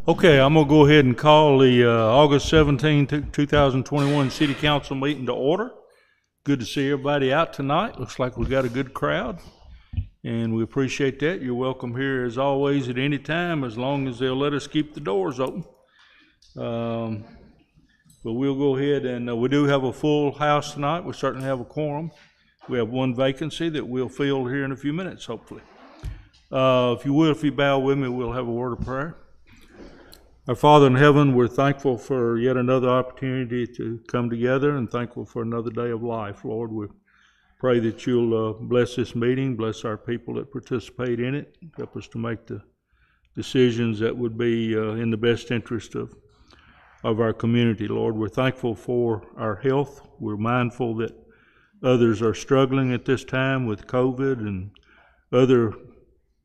Okay, I'm going to go ahead and call the August 17, 2021 City Council meeting to order. Good to see everybody out tonight. Looks like we got a good crowd, and we appreciate that. You're welcome here as always at any time, as long as they'll let us keep the doors open. But we'll go ahead and we do have a full house tonight. We certainly have a quorum. We have one vacancy that we'll fill here in a few minutes, hopefully. If you bow with me, we'll have a word of prayer. Our Father in heaven, we're thankful for yet another opportunity to come together and thankful for another day of life. Lord, we pray that you'll bless this meeting, bless our people that participate in it, help us to make the decisions that would be in the best interest of our community. Lord, we're thankful for our health. We're mindful that others are struggling at this time with COVID and other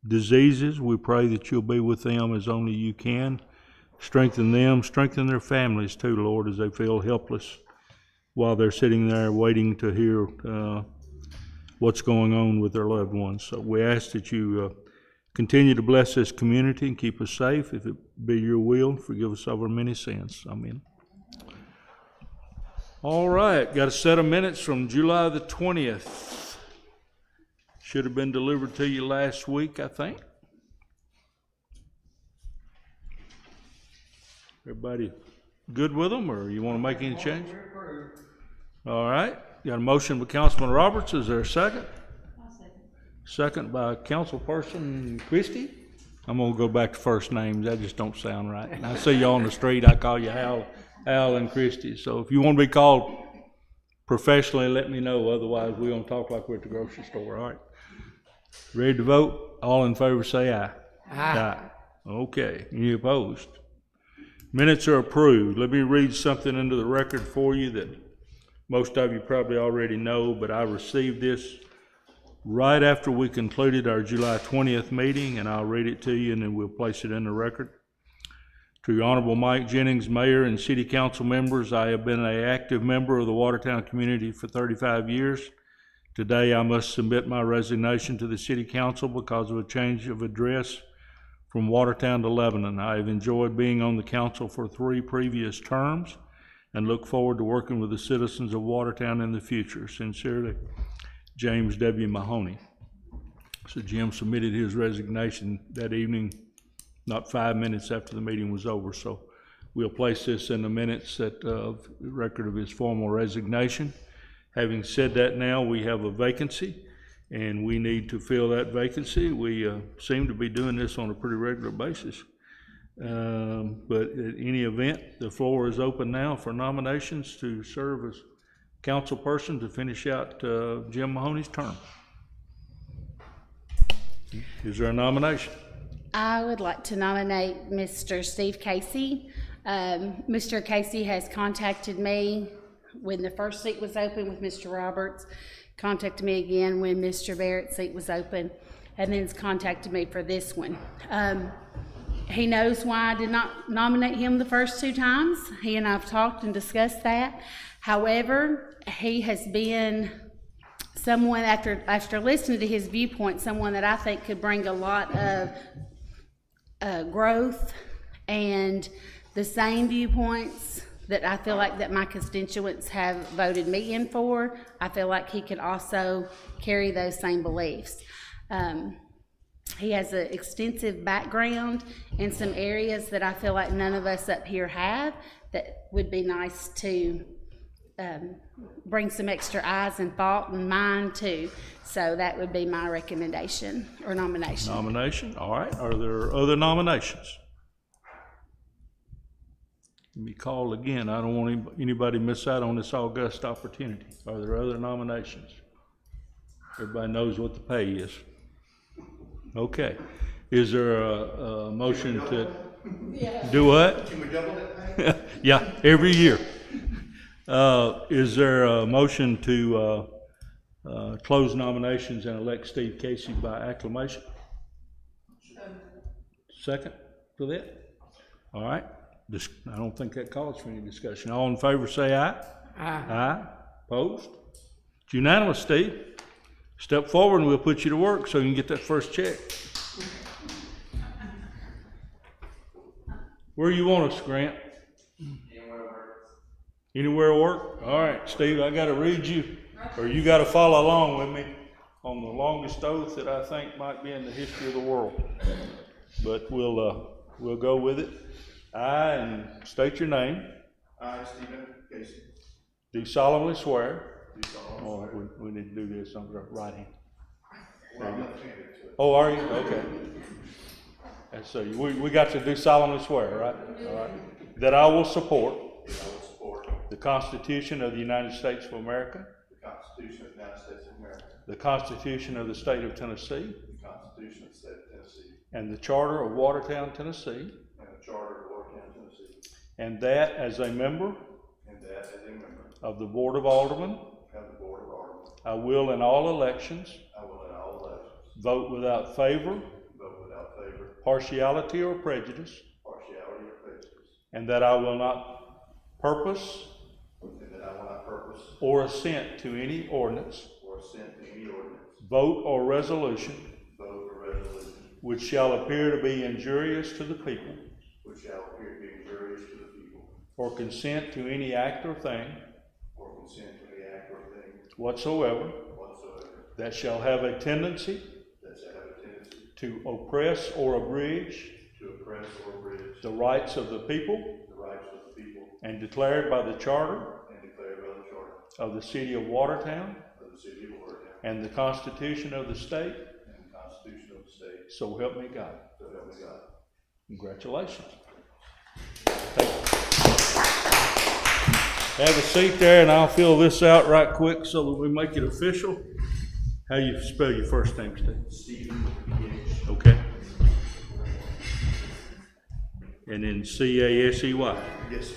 diseases. We pray that you'll be with them as only you can. Strengthen them, strengthen their families too, Lord, as they feel helpless while they're sitting there waiting to hear what's going on with their loved ones. So we ask that you continue to bless this community and keep us safe. If it be your will, forgive us of our many sins. Amen. All right, got a set of minutes from July the 20th. Should have been delivered to you last week, I think. Everybody good with them, or you want to make any change? All right. Got a motion by Councilman Roberts. Is there a second? Second by Councilperson Christie. I'm going to go back to first names. That just don't sound right. And I see you on the street, I call you Al and Christie. So if you want to be called professionally, let me know. Otherwise, we're going to talk like we're at the grocery store. All right. Ready to vote? All in favor say aye. Aye. Okay. Any opposed? Minutes are approved. Let me read something into the record for you that most of you probably already know, but I received this right after we concluded our July 20th meeting, and I'll read it to you and then we'll place it in the record. To your Honorable Mike Jennings, Mayor and City Council members, I have been an active member of the Watertown community for 35 years. Today I must submit my resignation to the City Council because of a change of address from Watertown to Lebanon. I have enjoyed being on the council for 3 previous terms and look forward to working with the citizens of Watertown in the future. Sincerely, James W. Mahoney. So Jim submitted his resignation that evening, not 5 minutes after the meeting was over. So we'll place this in the minutes of the record of his formal resignation. Having said that, now we have a vacancy and we need to fill that vacancy. We seem to be doing this on a pretty regular basis. But at any event, the floor is open now for nominations to serve as council person to finish out Jim Mahoney's term. Is there a nomination? I would like to nominate Mr. Steve Casey. Mr. Casey has contacted me when the first seat was open with Mr. Roberts, contacted me again when Mr. Barrett's seat was open, and then has contacted me for this one. He knows why I did not nominate him the first 2 times. He and I have talked and discussed that. However, he has been someone, after listening to his viewpoint, someone that I think could bring a lot of growth and the same viewpoints that I feel like that my constituents have voted me in for. I feel like he could also carry those same beliefs. He has an extensive background in some areas that I feel like none of us up here have, that would be nice to bring some extra eyes and thought and mind to. So that would be my recommendation or nomination. Nomination, all right. Are there other nominations? Let me call again. I don't want anybody to miss out on this august opportunity. Are there other nominations? Everybody knows what the pay is. Okay. Is there a motion to do what? Can we double it? Yeah, every year. Is there a motion to close nominations and elect Steve Casey by acclamation? Second for that? All right. I don't think that calls for any discussion. All in favor say aye. Aye. Aye. Opposed? It's unanimous, Steve. Step forward and we'll put you to work so you can get that first check. Where you want us, Grant? Anywhere work? All right, Steve, I got to read you, or you got to follow along with me on the longest oath that I think might be in the history of the world. But we'll go with it. I, and state your name. I, Stephen Casey. Do solemnly swear. Do solemnly swear. We need to do this on the right hand. Well, I'm left-handed to it. Oh, are you? Okay. And so we got to do solemnly swear, right? All right. That I will support. That I will support The Constitution of the United States of America. the Constitution of the United States of America. The Constitution of the State of Tennessee. The Constitution of the State of Tennessee. And the Charter of Watertown, Tennessee. And the Charter of Watertown, Tennessee. And that as a member And that as a member of the Board of Aldermen, of the Board of Aldermen, I will in all elections I will in all elections vote without favor, vote without favor, partiality, or prejudice, partiality, or prejudice, and that I will not purpose and that I will not purpose or assent to any ordinance, or assent to any ordinance, vote, or resolution vote, or resolution which shall appear to be injurious to the people, which shall appear to be injurious to the people, or consent to any act or thing or consent to any act or thing whatsoever whatsoever that shall have a tendency that shall have a tendency to oppress or abridge to oppress or abridge the rights of the people the rights of the people and declared by the Charter and declared by the Charter of the City of Watertown of the City of Watertown and the Constitution of the State, and the Constitution of the State, so help me God. so help me God. Congratulations. Have a seat there, and I'll fill this out right quick so that we make it official. How you spell your first name, Steve? Stephen H. Okay. And then C-A-S-E-Y. Yes.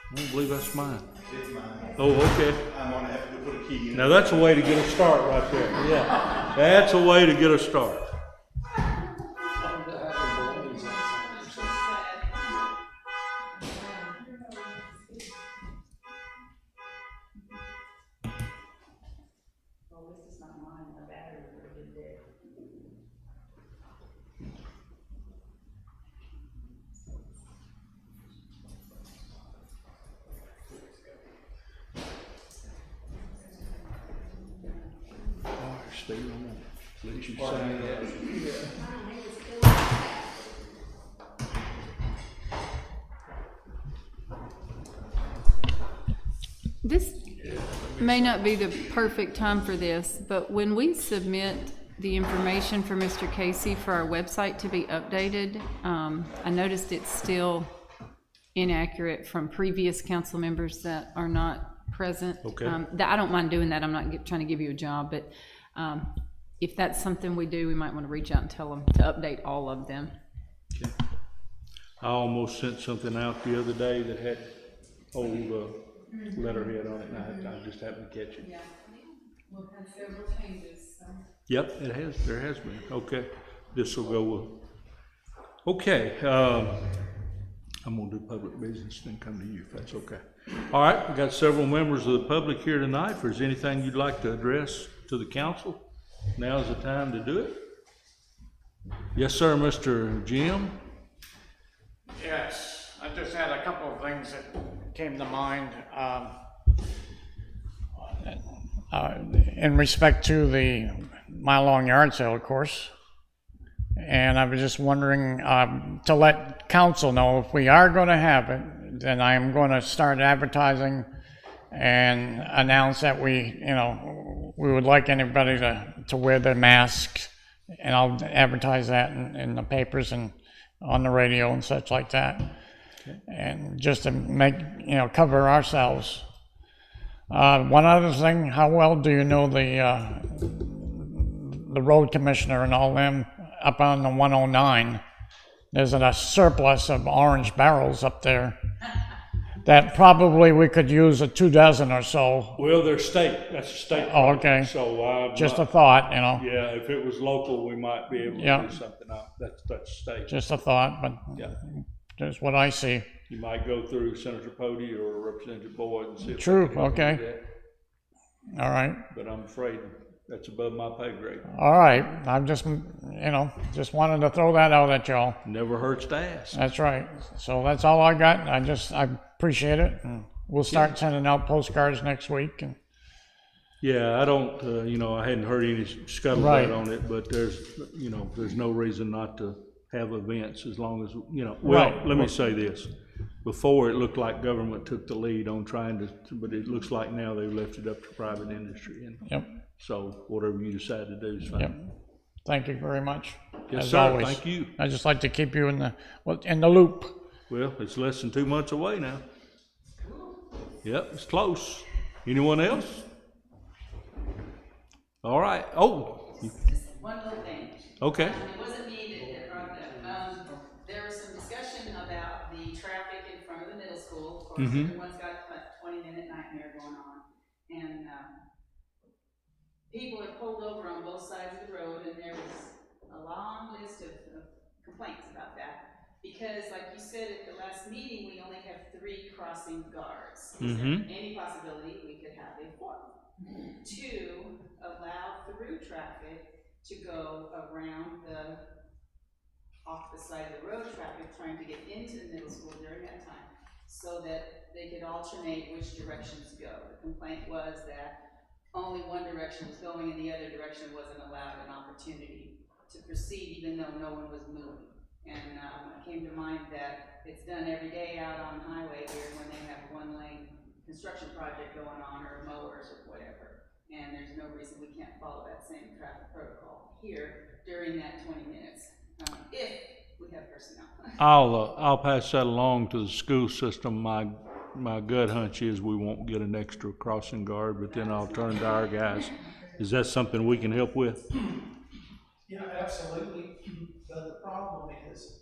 I don't believe that's mine. It's mine. Oh, okay. I'm gonna have to put a key in. Now that's a way to get a start right there. Yeah, that's a way to get a start. Steve, I'm gonna let you sign that. This may not be the perfect time for this, but when we submit the information for Mr. Casey for our website to be updated, I noticed it's still inaccurate from previous council members that are not present. Okay. I don't mind doing that. I'm not trying to give you a job, but if that's something we do, we might want to reach out and tell them to update all of them. Okay. I almost sent something out the other day that had old letterhead on it, and I just happened to catch it. Yeah, we've had several changes, so. Yep, it has. There has been. Okay, this will go with. Okay, I'm gonna do public business, then come to you if that's okay. All right, we got several members of the public here tonight. If there's anything you'd like to address to the council, now's the time to do it. Yes, sir, Mr. Jim. Yes, I just had a couple of things that came to mind. In respect to the mile-long yard sale, of course. And I was just wondering to let council know if we are going to have it, then I am going to start advertising and announce that we would like anybody to wear their masks, and I'll advertise that in the papers and on the radio and such like that. Okay. And just to make, cover ourselves. One other thing, how well do you know the road commissioner and all them up on the 109? There's a surplus of orange barrels up there that probably we could use 24 or so. Well, they're state. That's a state. Oh, okay. So just a thought, Yeah, if it was local, we might be able to do something out. That's state. Just a thought, but Yeah. That's what I see. You might go through Senator Pody or Representative Boyd and see if they True, can help you with okay. All right, that. But I'm afraid that's above my pay grade. all right. I'm just, just wanted to throw that out at y'all. Never hurts to ask. That's right. So that's all I got. I appreciate it. And we'll start sending out postcards next week. And Yeah, I don't, I hadn't heard any scuttlebutt Right. on it, but there's no reason not to have events as long as, well, Right. let me say this. Before, it looked like government took the lead on trying to, but it looks like now they've left it up to private industry. And Yep, so whatever you decide to do is fine. yep. Thank you very much. Yes, as sir. always. Thank you. I just like to keep you in the loop. Well, it's less than 2 months away now. Yep, it's close. Anyone else? All right. Oh, Just one little thing. okay. It wasn't me that brought it up. There was some discussion about the traffic in front of the middle school. Of course, everyone's got a 20-minute nightmare going on. And people have pulled over on both sides of the road, and there was a long list of complaints about that. Because, like you said at the last meeting, we only have 3 crossing guards. Is there any possibility we could have a 4th? To allow through traffic to go around off the side of the road traffic trying to get into the middle school during that time, so that they could alternate which directions go. The complaint was that only one direction was going and the other direction wasn't allowed an opportunity to proceed even though no one was moving. And it came to mind that it's done every day out on the highway here when they have one lane construction project going on or mowers or whatever. And there's no reason we can't follow that same traffic protocol here during that 20 minutes, if we have personnel. I'll pass that along to the school system. My gut hunch is we won't get an extra crossing guard, but then I'll turn to our guys. Is that something we can help with? Yeah, absolutely. But the problem is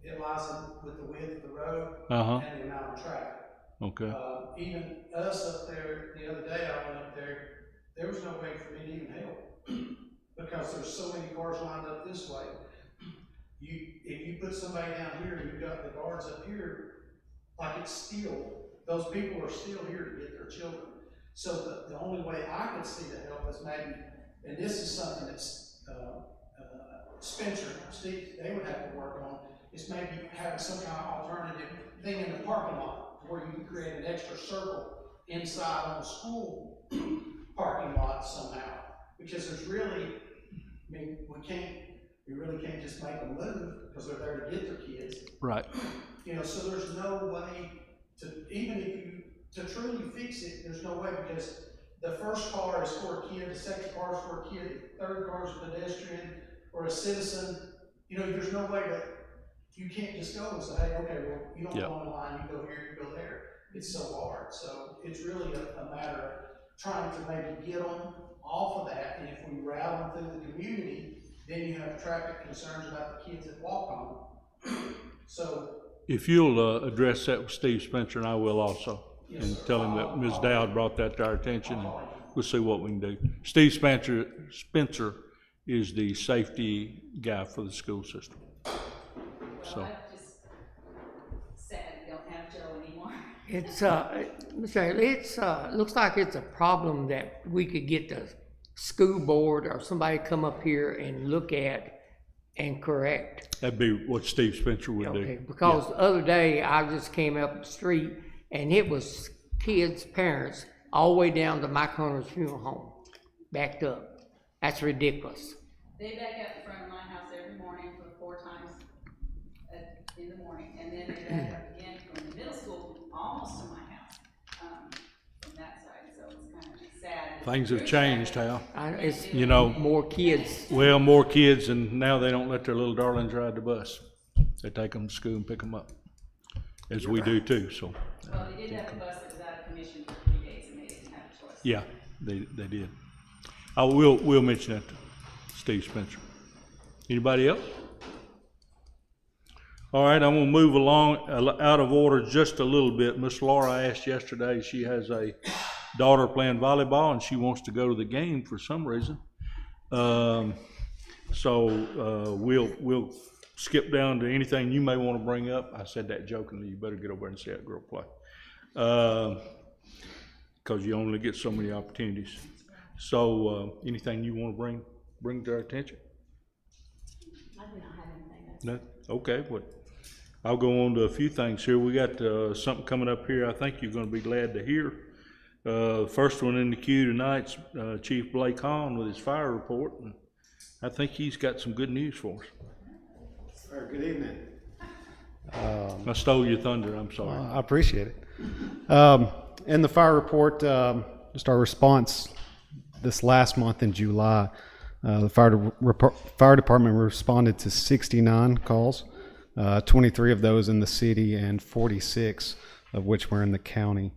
it lies with the width of the road Uh-huh. and the amount of traffic. Okay. Even us up there, the other day I went up there was no way for me to even help because there's so many cars lined up this way. If you put somebody down here and you've got the guards up here, like those people are still here to get their children. So the only way I could see to help is maybe, and this is something that's Spencer, Steve, they would have to work on, is maybe having some kind of alternative thing in the parking lot where you can create an extra circle inside on the school parking lot somehow. Because there's really, we really can't just make them move because they're there to get their kids. Right. So there's no way to truly fix it, there's no way, because the first car is for a kid, the second car is for a kid, the third car is a pedestrian or a citizen. There's no way that you can't just go and say, hey, okay, well, you don't go on the line, you go here, you go there. It's so hard. So it's really a matter of trying to maybe get them off of that. And if we route them through the community, then you have traffic concerns about the kids that walk on. So If you'll address that with Steve Spencer, and I will also, yes, and sir. tell him that Ms. Dowd brought that to our attention, and we'll see what we can do. Steve Spencer is the safety guy for the school system. So, Well, I'm just sad we don't have Joe anymore. It's looks like it's a problem that we could get the school board or somebody come up here and look at and correct. that'd be what Steve Spencer would Okay, do. because the other day I just came up the street and it was kids' parents all the way down to Mike Hunter's funeral home, backed up. That's ridiculous. They back up in front of my house every morning for 4 times in the morning, and then they back up again from the middle school almost to my house from that side. So it's kind of sad. Things have changed, Hal. It's More kids. Well, more kids, and now they don't let their little darlings ride the bus. They take them to school and pick them up, as we do too, so. Well, they did have a bus that was out of commission for 3 days, and they didn't have a choice. Yeah, they did. We'll mention that to Steve Spencer. Anybody else? All right, I'm gonna move along out of order just a little bit. Miss Laura asked yesterday, she has a daughter playing volleyball and she wants to go to the game for some reason. So we'll skip down to anything you may want to bring up. I said that jokingly. You better get over and see that girl play. Because you only get so many opportunities. So anything you want to bring to our attention? I do not have anything. No? Okay, well, I'll go on to a few things here. We got something coming up here I think you're going to be glad to hear. First one in the queue tonight's Chief Blake Hahn with his fire report. And I think he's got some good news for us. All right, good evening. I stole your thunder, I'm sorry. I appreciate it. In the fire report, just our response this last month in July, the fire department responded to 69 calls, 23 of those in the city and 46 of which were in the county.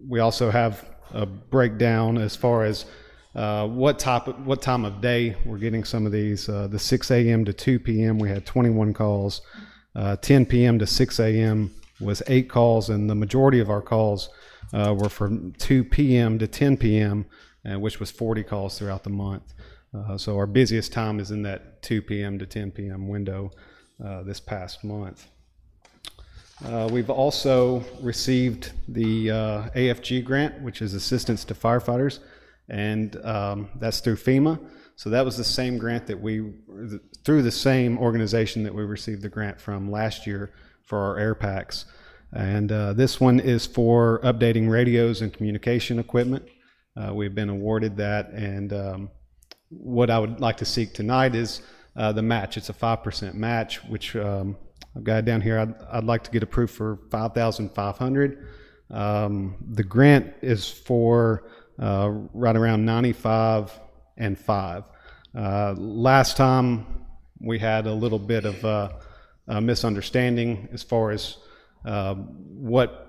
We also have a breakdown as far as what time of day we're getting some of these. The 6 a.m. to 2 p.m. we had 21 calls. 10 p.m. to 6 a.m. was 8 calls, and the majority of our calls were from 2 p.m. to 10 p.m., which was 40 calls throughout the month. So our busiest time is in that 2 p.m. to 10 p.m. window this past month. We've also received the AFG grant, which is Assistance to Firefighters, and that's through FEMA. So that was the same grant that through the same organization that we received the grant from last year for our air packs. And this one is for updating radios and communication equipment. We've been awarded that, and what I would like to seek tonight is the match. It's a 5% match, which I've got it down here. I'd like to get approved for $5,500. The grant is for right around 95 and 5. Last time we had a little bit of a misunderstanding as far as what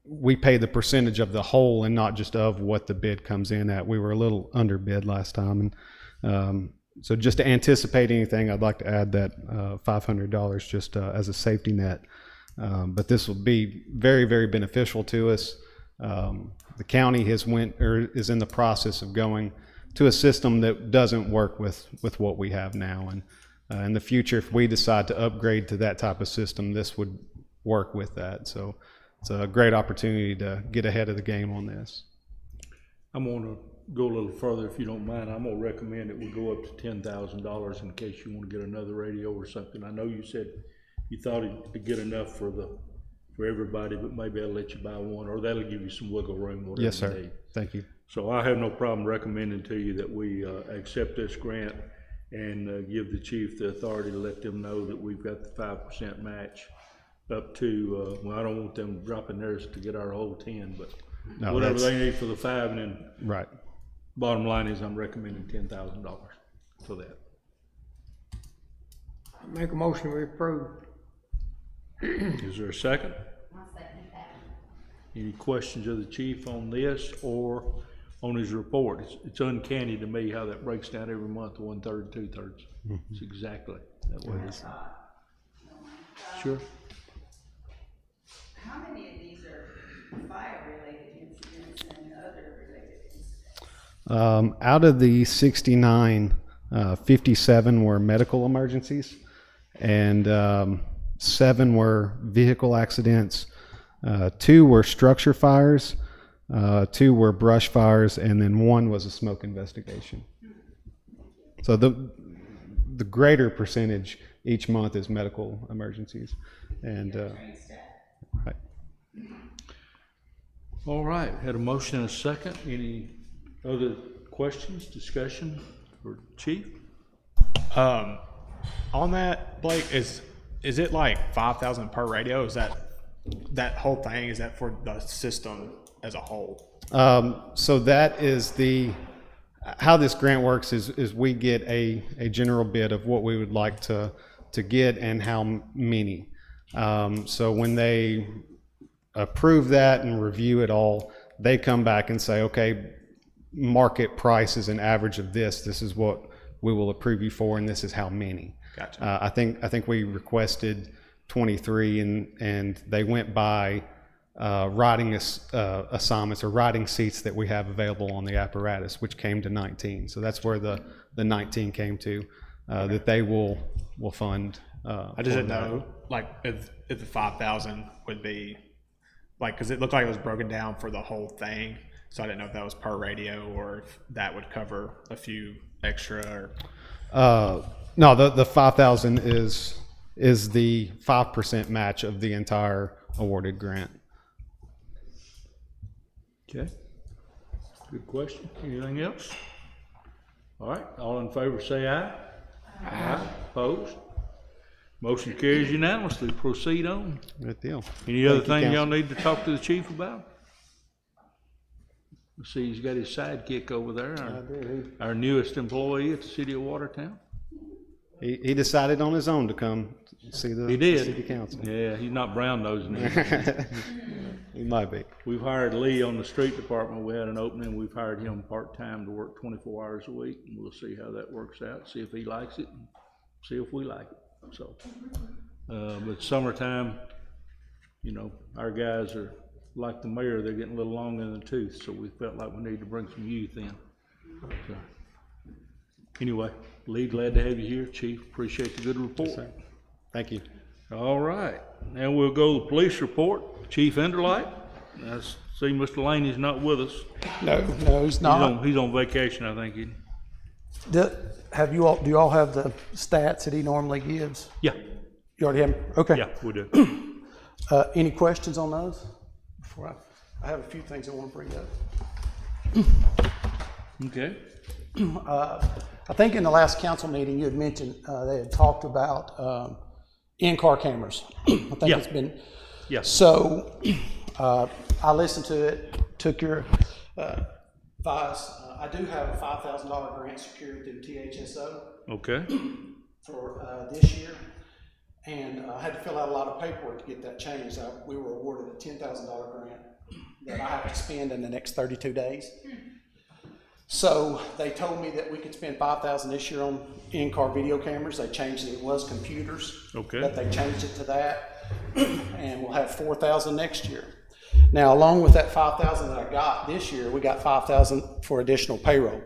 we pay the percentage of the whole and not just of what the bid comes in at. We were a little underbid last time, and so just to anticipate anything, I'd like to add that $500 just as a safety net. But this will be very, very beneficial to us. The county is in the process of going to a system that doesn't work with what we have now. And in the future, if we decide to upgrade to that type of system, this would work with that. So it's a great opportunity to get ahead of the game on this. I'm going to go a little further, if you don't mind. I'm going to recommend that we go up to $10,000 in case you want to get another radio or something. I know you said you thought it'd get enough for everybody, but maybe I'll let you buy one, or that'll give you some wiggle room. Whatever Yes, sir. you need. Thank you. So I have no problem recommending to you that we accept this grant and give the chief the authority to let them know that we've got the 5% match up to, well, I don't want them dropping theirs to get our whole 10, but No, whatever that's- they need for the 5, and then Right. bottom line is I'm recommending $10,000 for that. Make a motion to approve. Is there a second? I'll second that. Any questions of the chief on this or on his report? It's uncanny to me how that breaks down every month, 1/3, 2/3. It's exactly that way. Sure. How many of these are fire-related incidents and other related incidents? Out of the 69, 57 were medical emergencies, and 7 were vehicle accidents, 2 were structure fires, 2 were brush fires, and then 1 was a smoke investigation. So the greater percentage each month is medical emergencies, and right. All right, had a motion and a second. Any other questions, discussion for chief? On that, Blake, is it like 5,000 per radio? Is that whole thing? Is that for the system as a whole? So that is how this grant works is we get a general bid of what we would like to get and how many. So when they approve that and review it all, they come back and say, okay, market price is an average of this. This is what we will approve you for, and this is how many. Gotcha. I think we requested 23, and they went by riding assignments or riding seats that we have available on the apparatus, which came to 19. So that's where the 19 came to. that they will fund. I just didn't know, like, if the 5,000 would be, like, because it looked like it was broken down for the whole thing, so I didn't know if that was per radio or if that would cover a few extra or. No, the 5,000 is the 5% match of the entire awarded grant. Okay. Good question. Anything else? All right, all in favor say aye. Aye. Opposed? Motion carries unanimously. Proceed on. Good deal. Any other Thank you, thing y'all Council. need to talk to the chief about? Let's see, he's got his sidekick over there, our newest employee at the city of Watertown. He decided on his own to come see the He did. city council. Yeah, he's not brown nosing it. He might be. We've hired Lee on the street department. We had an opening. We've hired him part-time to work 24 hours a week. And we'll see how that works out, see if he likes it, and see if we like it. So, but summertime, you know, our guys are like the mayor. They're getting a little long in the tooth. So we felt like we need to bring some youth in. So, anyway, Lee, glad to have you here. Chief, appreciate the good report. Yes, sir. Thank you. All right, now we'll go to the police report. Chief Enderlight. I see Mr. Laney's not with us. No, he's not. He's on vacation, I think. Do you all have the stats that he normally gives? Yeah, You already have them? Okay. yeah, we do. Any questions on those? Before I have a few things I want to bring up. Okay. I think in the last council meeting, you had mentioned, they had talked about, in-car cameras. I think Yeah. it's been. Yeah. So, I listened to it, took your, advice. I do have a $5,000 grant secured through THSO Okay. for, this year. And I had to fill out a lot of paperwork to get that changed. We were awarded a $10,000 grant that I have to spend in the next 32 days. So they told me that we could spend $5,000 this year on in-car video cameras. They changed it. It was computers. Okay. But they changed it to that. And we'll have $4,000 next year. Now, along with that $5,000 that I got this year, we got $5,000 for additional payroll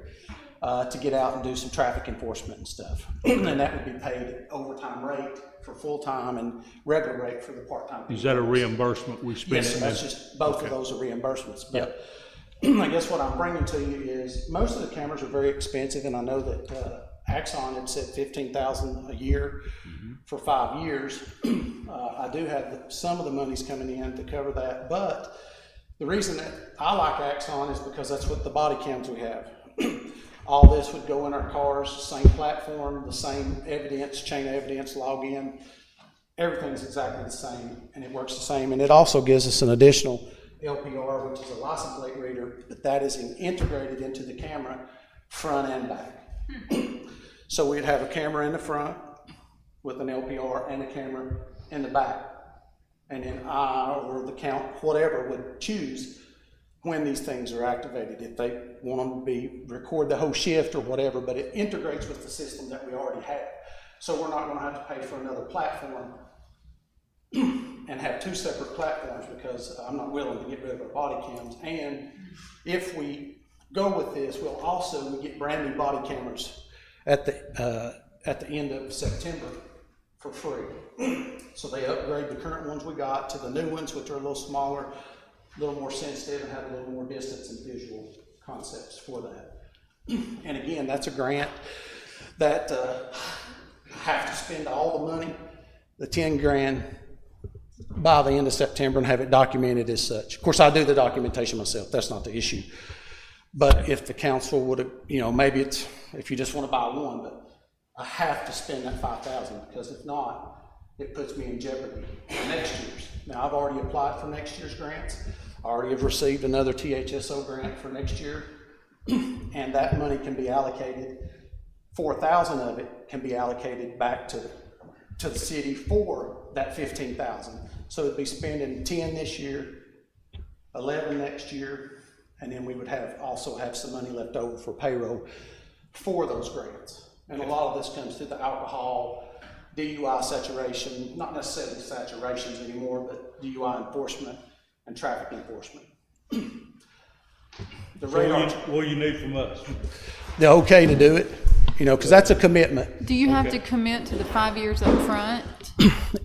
to get out and do some traffic enforcement and stuff. And that would be paid at overtime rate for full-time and regular rate for the part-time. Is that a reimbursement we spend? Yes, it that's in? just, both of those are reimbursements. But I guess what I'm bringing to you is, most of the cameras are very expensive, and I know that Axon had said $15,000 a year for 5 years. I do have some of the monies coming in to cover that, but the reason that I like Axon is because that's what the body cams we have. All this would go in our cars, same platform, the same evidence, chain of evidence, login. Everything's exactly the same, and it works the same. And it also gives us an additional LPR, which is a license plate reader, but that is integrated into the camera, front and back. So we'd have a camera in the front with an LPR and a camera in the back. And then I, or the count, whatever, would choose when these things are activated, if they want them to record the whole shift or whatever, but it integrates with the system that we already have. So we're not gonna have to pay for another platform and have two separate platforms, because I'm not willing to get rid of our body cams. And if we go with this, we'll also get brand new body cameras at the end of September for free. So they upgrade the current ones we got to the new ones, which are a little smaller, a little more sensitive, and have a little more distance and visual concepts for that. And again, that's a grant that I have to spend all the money, the 10 grand, by the end of September, and have it documented as such. Of course, I do the documentation myself. That's not the issue. But if the council would have, maybe it's, if you just want to buy one, but I have to spend that $5,000, because if not, it puts me in jeopardy for next year's. Now, I've already applied for next year's grants. I already have received another THSO grant for next year, and that money can be allocated, 4,000 of it can be allocated back to the city for that 15,000. So it'd be spending 10 this year, 11 next year, and then we would also have some money left over for payroll for those grants. And a lot of this comes through the alcohol, DUI saturation, not necessarily saturations anymore, but DUI enforcement and traffic enforcement. The radar. What do you need from us? The okay to do it. You know, because that's a commitment. Do you have to commit to the 5 years up front,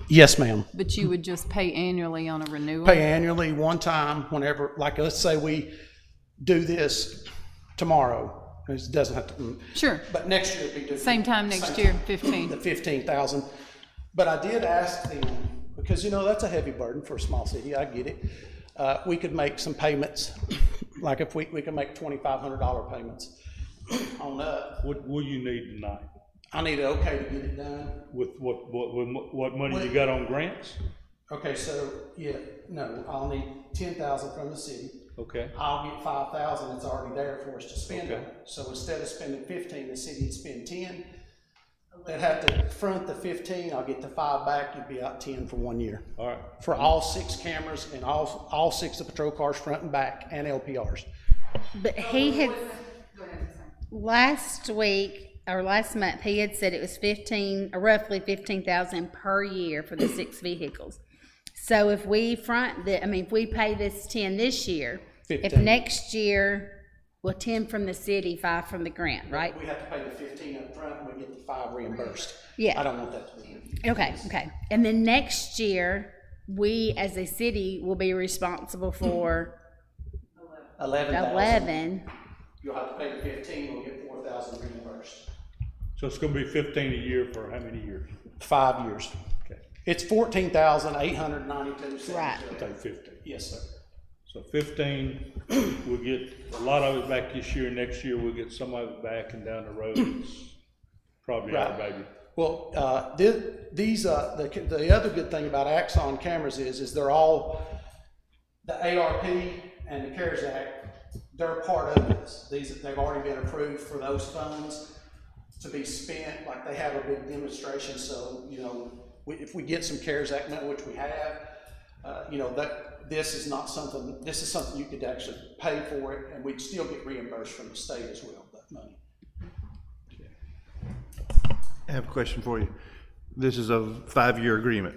Yes, ma'am. but you would just pay annually on a renewal? Pay annually one time whenever, like, let's say we do this tomorrow. It doesn't have to. Sure. But next year it'd be different. Same time next Same year, time. 15. The 15,000. But I did ask them, because, you know, that's a heavy burden for a small city, I get it. We could make some payments, like if we could make $2,500 payments on that. What will you need tonight? I need an okay to get it done. With what money you got on grants? Okay, so, yeah, no, I'll need 10,000 from the city. Okay. I'll get 5,000, it's already there for us to spend on Okay. it. So instead of spending 15, the city would spend 10. They'd have to front the 15, I'll get the 5 back, you'd be out 10 for 1 year. All right. For all 6 cameras and all 6 of the patrol cars front and back and LPRs. But he had, last week, or last month, he had said it was roughly 15,000 per year for the 6 vehicles. So if we if we pay this 10 this year, if 15. next year, well, 10 from the city, 5 from the grant, right? We have to pay the 15 up front and we get the 5 reimbursed. Yeah. I don't want that to be. Okay. And then next year, we as a city will be responsible for 11,000. 11. You'll have to pay the 15, we'll get 4,000 reimbursed. So it's gonna be 15 a year for how many years? 5 years. Okay. It's 14,892. Right. Take 15. Yes, sir. So 15, we'll get a lot of it back this year. Next year, we'll get some of it back, and down the road, it's probably our Right. baby. Well, the other good thing about Axon cameras is they're all, the ARP and the CARES Act, they're part of this. They've already been approved for those funds to be spent, like they have a big demonstration, so, you know, if we get some CARES Act money, which we have, you know, this is something you could actually pay for it, and we'd still get reimbursed from the state as well, that money. I have a question for you. This is a 5-year agreement,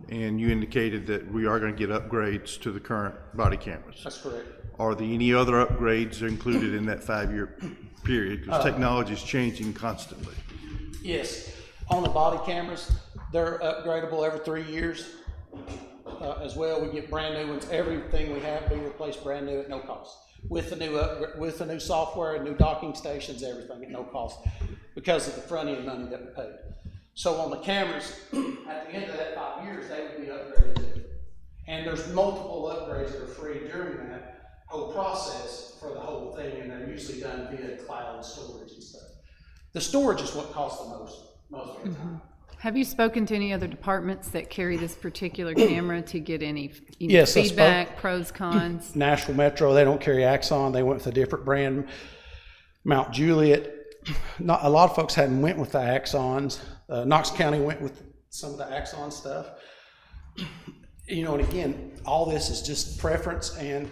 and you indicated that we are gonna get upgrades to the current body cameras. That's correct. Are there any other upgrades included in that 5-year period? Because technology is changing constantly. Yes, on the body cameras, they're upgradable every 3 years. As well, we get brand new ones. Everything we have be replaced brand new at no cost. With the new software, new docking stations, everything at no cost, because of the front end money that we paid. So on the cameras, at the end of that 5 years, they would be upgraded too. And there's multiple upgrades that are free during that whole process for the whole thing, and they're usually done via cloud storage and stuff. The storage is what costs the most of the time. Have you spoken to any other departments that carry this particular camera to get any Yes, I spoke. feedback, pros, cons? Nashville Metro, they don't carry Axon, they went with a different brand. Mount Juliet, a lot of folks hadn't went with the Axons. Knox County went with some of the Axon stuff. You know, and again, all this is just preference and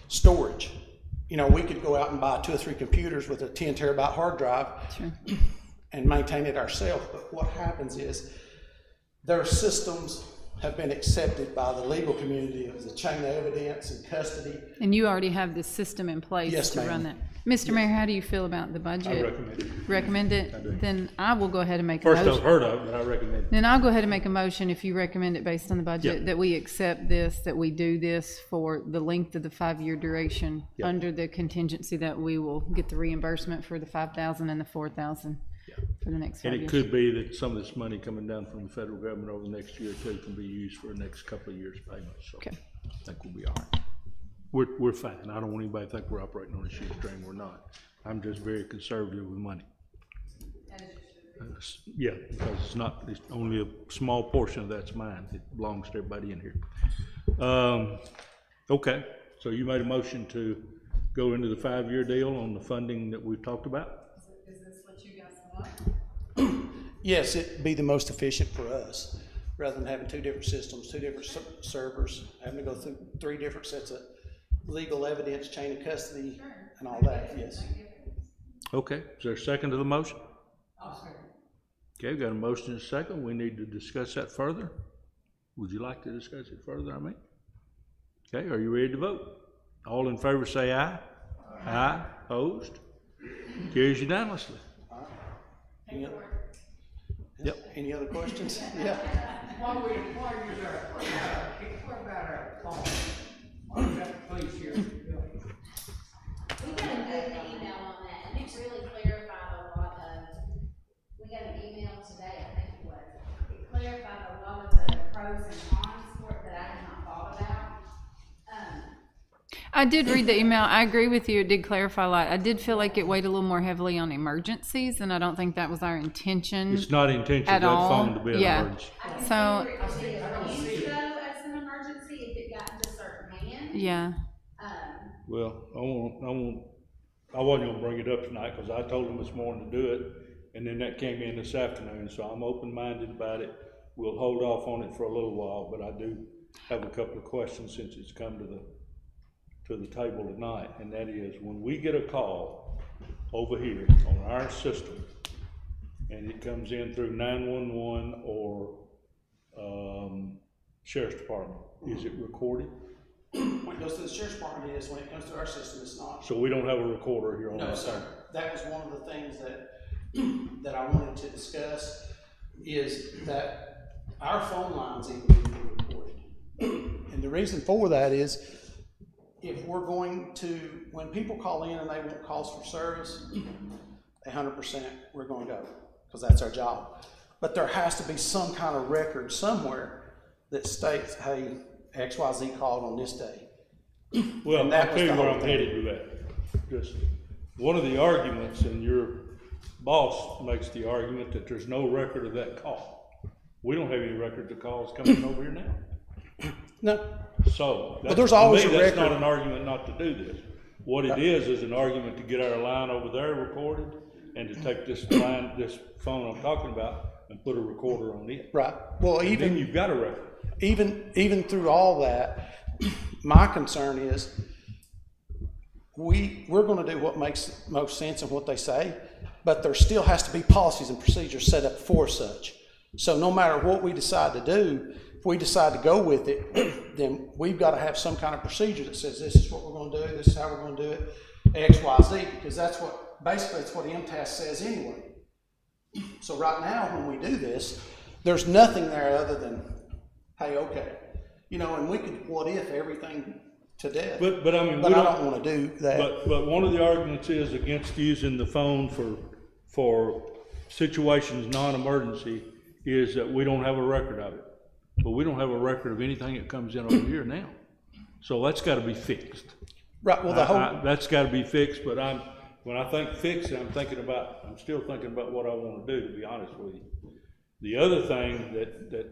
storage. You know, we could go out and buy 2 or 3 computers with a 10 terabyte hard drive. Sure. And maintain it ourselves, but what happens is their systems have been accepted by the legal community as a chain of evidence and custody. And you already have this system in place Yes, to run that. ma'am. Mr. Mayor, how do you feel about the budget? I recommend it. Recommend it? I do. Then I will go ahead and make a First I've motion. heard of it, but I recommend it. Then I'll go ahead and make a motion, if you recommend it based on the budget, Yeah. that we accept this, that we do this for the length of the 5-year duration, Yeah. under the contingency that we will get the reimbursement for the 5,000 and the 4,000 for the next 5 And years. it could be that some of this money coming down from the federal government over the next year or two can be used for the next couple of years' payments. So Okay. I think we'll be all right. We're fine. I don't want anybody to think we're operating on a shoestring. We're not. I'm just very conservative with money. Yeah, because it's only a small portion of that's mine. It belongs to everybody in here. Okay, so you made a motion to go into the 5-year deal on the funding that we've talked about? Is this what you guys want? Yes, it'd be the most efficient for us, rather than having 2 different systems, 2 different servers, having to go through 3 different sets of legal evidence, chain of custody, and all that, yes. Okay, is there a second to the motion? Okay, we've got a motion and a second. We need to discuss that further. Would you like to discuss it further, I mean? Okay, are you ready to vote? All in favor say aye. Aye. Opposed? Carries unanimously. Any other? Yep. Any other questions? Yeah. What about our phone? What is that, please, here? We got a good email on that, and it really clarified a lot of, we got an email today, I think it was. It clarified a lot of the pros and cons for it that I had not thought about. I did read the email. I agree with you. It did clarify a lot. I did feel like it weighed a little more heavily on emergencies, and I don't think that was our intention. It's not intention At of that all. phone to be an Yeah. emergency. So, It would be used though as an emergency if it got into certain hands. yeah. Well, I wasn't gonna bring it up tonight, cause I told him this morning to do it, and then that came in this afternoon, so I'm open-minded about it. We'll hold off on it for a little while, but I do have a couple of questions since it's come to the table tonight, and that is, when we get a call over here on our system, and it comes in through 911 or, Sheriff's Department, is it recorded? When it goes to the sheriff's department, it is. When it comes to our system, it's not. So we don't have a recorder here on No, our sir. phone? That was one of the things that I wanted to discuss, is that our phone lines even need to be recorded. And the reason for that is, if we're going to, when people call in and they want calls for service, 100% we're gonna go, because that's our job. But there has to be some kind of record somewhere that states, hey, XYZ called on this day. Well, And I'll that was tell you the where whole I'm thing. headed with that. Just, one of the arguments, and your boss makes the argument that there's no record of that call. We don't have any record of calls coming over here now. No, So, But there's always to me, a that's not record. an argument not to do this. What it is an argument to get our line over there recorded, and to take this line, this phone I'm talking about, and put a recorder on it. right. Well, And then even you've got a record. even through all that, my concern is we're going to do what makes most sense of what they say, but there still has to be policies and procedures set up for such. So no matter what we decide to do, if we decide to go with it, then we've got to have some kind of procedure that says this is what we're going to do, this is how we're going to do it, X, Y, Z, because that's what MTAS says anyway. So right now, when we do this, there's nothing there other than, hey, okay, and we could what if everything to death. But I mean, But I don't want to do that. But one of the arguments is against using the phone for situations non-emergency is that we don't have a record of it. But we don't have a record of anything that comes in over here now. So that's gotta be fixed. Right, well, That's gotta be fixed, but when I think fix it, I'm still thinking about what I wanna do, to be honest with you. The other thing that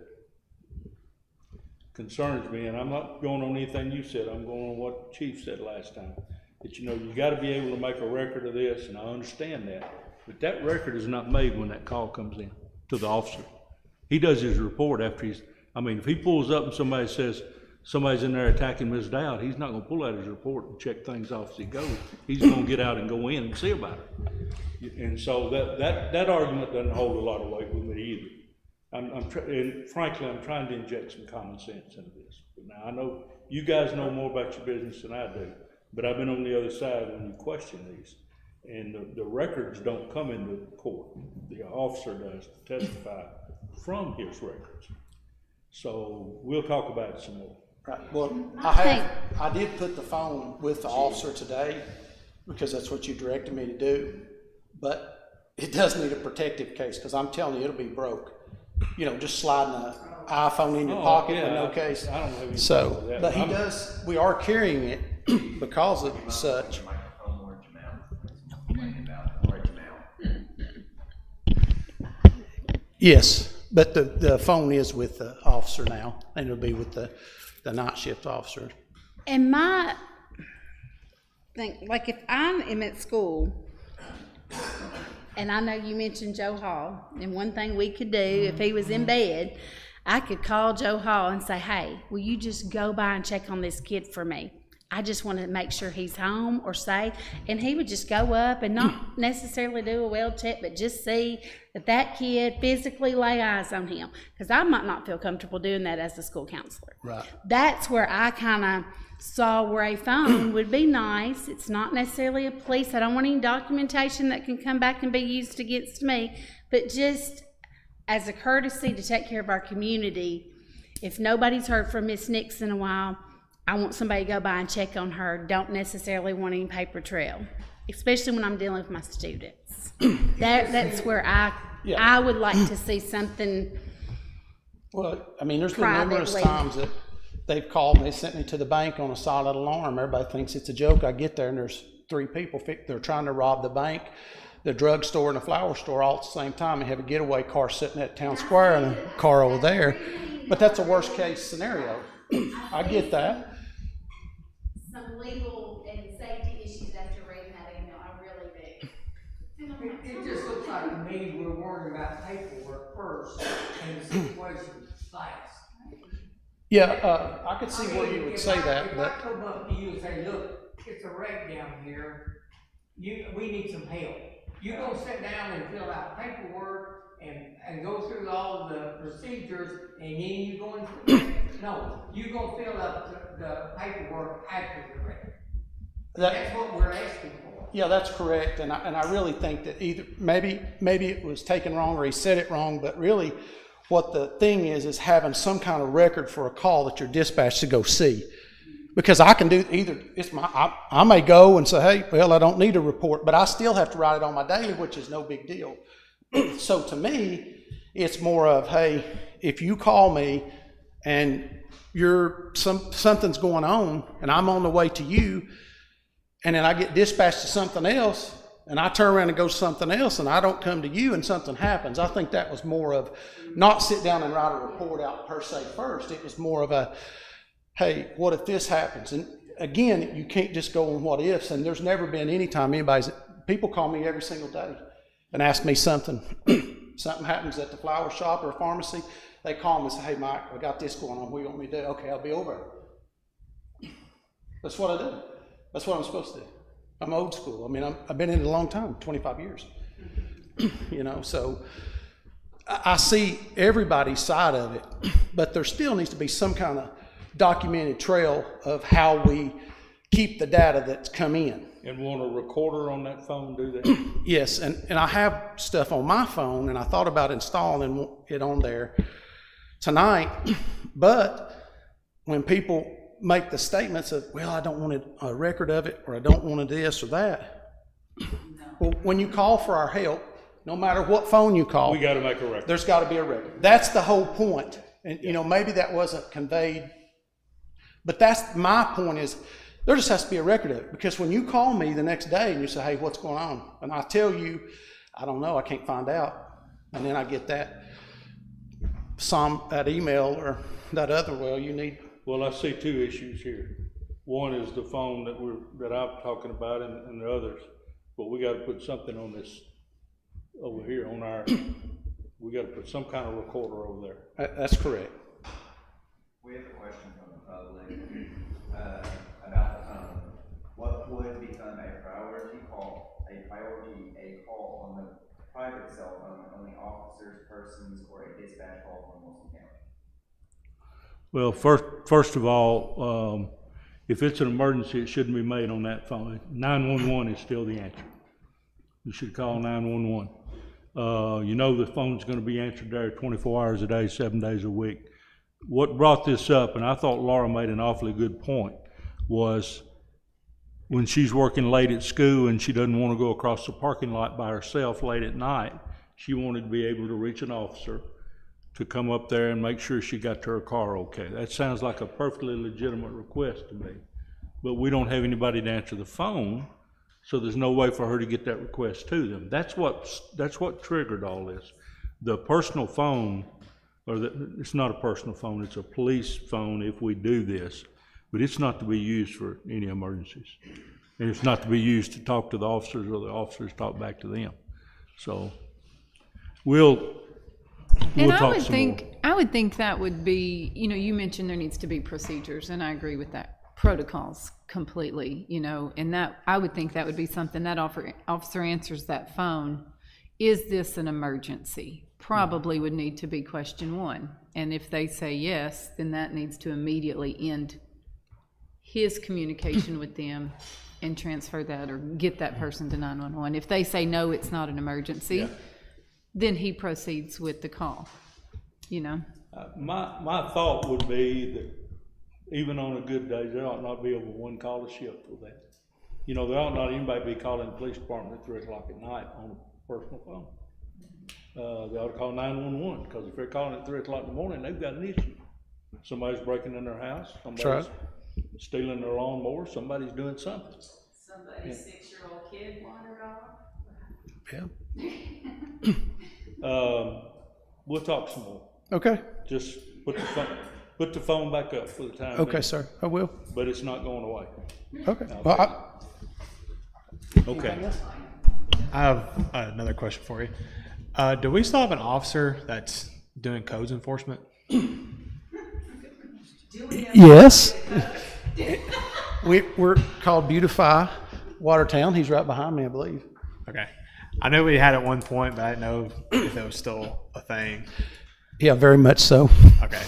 concerns me, and I'm not going on anything you said, I'm going on what Chief said last time, that you gotta be able to make a record of this, and I understand that, but that record is not made when that call comes in to the officer. He does his report after if he pulls up and somebody says, somebody's in there attacking Ms. Dowd, he's not gonna pull out his report and check things off as he goes. He's gonna get out and go in and see about it. And so that argument doesn't hold a lot of weight with me either. And frankly, I'm trying to inject some common sense into this. But now, I know you guys know more about your business than I do, but I've been on the other side when you question these. And the records don't come into court. The officer does to testify from his records. So we'll talk about it some more. Right, well, I did put the phone with the officer today, because that's what you directed me to do, but it does need a protective case, because I'm telling you, it'll be broke. Just sliding an iPhone in your pocket with no case. I don't have any So, problem with that. but we are carrying it because of such. Yes, but the phone is with the officer now, and it'll be with the night shift officer. And my thing, like if I am at school, and I know you mentioned Joe Hall, and one thing we could do, if he was in bed, I could call Joe Hall and say, hey, will you just go by and check on this kid for me? I just want to make sure he's home or safe. And he would just go up and not necessarily do a well check, but just see that kid, physically lay eyes on him. Because I might not feel comfortable doing that as a school counselor. Right. That's where I kind of saw where a phone would be nice. It's not necessarily a police. I don't want any documentation that can come back and be used against me. But just as a courtesy to take care of our community, if nobody's heard from Miss Nix in a while, I want somebody to go by and check on her. Don't necessarily want any paper trail, especially when I'm dealing with my students. That's where I would like to see something. Well, I mean, there's been numerous Privately. times that they've called and they sent me to the bank on a silent alarm. Everybody thinks it's a joke. I get there and there's 3 people. They're trying to rob the bank, the drugstore, and the flower store all at the same time. They have a getaway car sitting at Town Square and a car over there. But that's a worst case scenario. I get that. Some legal and safety issues after reading that email, I really do. It just looks like to me we're worrying about paperwork first and the situation last. Yeah, I could see where you would say that, If but I come up to you and say, look, it's a wreck down here, we need some help. You gonna sit down and fill out paperwork and go through all of the procedures and then you going through it? No, you gonna fill up the paperwork after the wreck. That's what we're asking for. yeah, that's correct. And I really think that either maybe it was taken wrong or he said it wrong, but really what the thing is having some kind of record for a call that you're dispatched to go see. Because I can do either, I may go and say, hey, well, I don't need a report, but I still have to write it on my daily, which is no big deal. So to me, it's more of, hey, if you call me and something's going on and I'm on the way to you and then I get dispatched to something else and I turn around and go to something else and I don't come to you and something happens, I think that was more of not sit down and write a report out per se first. It was more of a, hey, what if this happens? And again, you can't just go on what ifs, and there's never been any time people call me every single day and ask me something. Something happens at the flower shop or pharmacy, they call me and say, hey, Mike, I got this going on, what do you want me to do? Okay, I'll be over it. That's what I do. That's what I'm supposed to do. I'm old school. I mean, I've been in it a long time, 25 years. So I see everybody's side of it, but there still needs to be some kind of documented trail of how we keep the data that's come in. And want a recorder on that phone do that? Yes, and I have stuff on my phone, and I thought about installing it on there tonight, but when people make the statements of, well, I don't want a record of it, or I don't want this or that. Well, when you call for our help, no matter what phone you call, We gotta make a record. there's got to be a record. That's the whole point. And, maybe that wasn't conveyed, but that's my point is there just has to be a record of it. Because when you call me the next day and you say, hey, what's going on? And I tell you, I don't know, I can't find out. And then I get that email or that other, Well, I see 2 issues here. One is the phone that I'm talking about and the others, but we gotta put something on this over here we gotta put some kind of recorder over there. That's correct. We have a question from the public about the phone. What would become a priority call on the private cell phone when only officers, persons, or a dispatch call from Wilson County? Well, first of all, if it's an emergency, it shouldn't be made on that phone. 911 is still the answer. You should call 911. The phone's gonna be answered there 24 hours a day, 7 days a week. What brought this up, and I thought Laura made an awfully good point, was when she's working late at school and she doesn't want to go across the parking lot by herself late at night, she wanted to be able to reach an officer to come up there and make sure she got to her car okay. That sounds like a perfectly legitimate request to me. But we don't have anybody to answer the phone, so there's no way for her to get that request to them. That's what triggered all this. The personal phone, it's not a personal phone, it's a police phone if we do this, but it's not to be used for any emergencies. And it's not to be used to talk to the officers or the officers talk back to them. So we'll And talk some more. I would think that would be, you mentioned there needs to be procedures, and I agree with that. Protocols completely, and that, I would think that would be something that officer answers that phone. Is this an emergency? Probably would need to be question 1. And if they say yes, then that needs to immediately end his communication with them and transfer that or get that person to 911. If they say no, it's not an emergency, then he proceeds with the call, you know? My thought would be that even on a good day, there ought not be over one call a shift with that. You know, there ought not anybody be calling the police department at 3 o'clock at night on a personal phone. They ought to call 911, because if they're calling at 3 o'clock in the morning, they've got an issue. Somebody's breaking in their house, somebody's stealing their lawnmower, somebody's doing something. Somebody's 6-year-old kid wandered off. Yeah. We'll talk some more. Okay. Just put the phone back up for the time Okay, being. sir. I will. But it's not going away. Okay. No. Well, Okay. I have another question for you. Do we still have an officer that's doing codes enforcement? yes. We're called Beautify Watertown. He's right behind me, I believe. Okay. I know we had at one point, but I didn't know if it was still a thing. Yeah, very much so. Okay.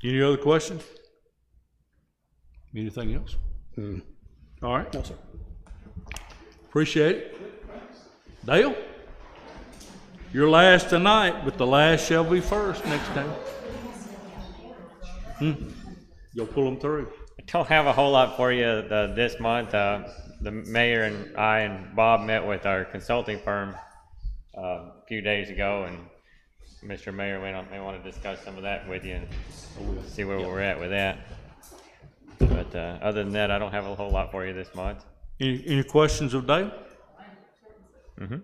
Any other questions? Anything else? All right. No, sir. Appreciate it. Dale? You're last tonight, but the last shall be first next time. You'll pull them through. I don't have a whole lot for you this month. The mayor and I and Bob met with our consulting firm a few days ago, and Mr. Mayor may want to discuss some of that with you and see where we're at with that. But other than that, I don't have a whole lot for you this month. Any questions of Dale? Mm-hmm.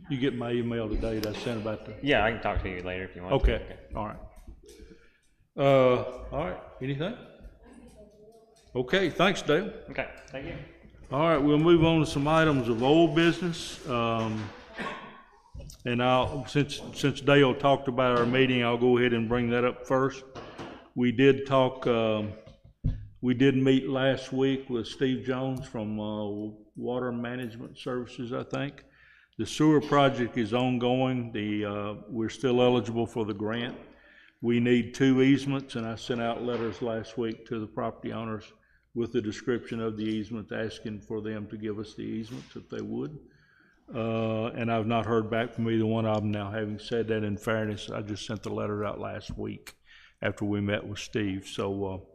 You get my email today that I sent about the... Yeah, I can talk to you later if you want. Okay. Okay. All right. All right. Anything? Okay, thanks, Dale. Okay, thank you. All right, we'll move on to some items of old business. And since Dale talked about our meeting, I'll go ahead and bring that up first. We did talk, we did meet last week with Steve Jones from Water Management Services, I think. The sewer project is ongoing. We're still eligible for the grant. We need 2 easements, and I sent out letters last week to the property owners with the description of the easements, asking for them to give us the easements if they would. And I've not heard back from either one of them. Now, having said that, in fairness, I just sent the letter out last week after we met with Steve. So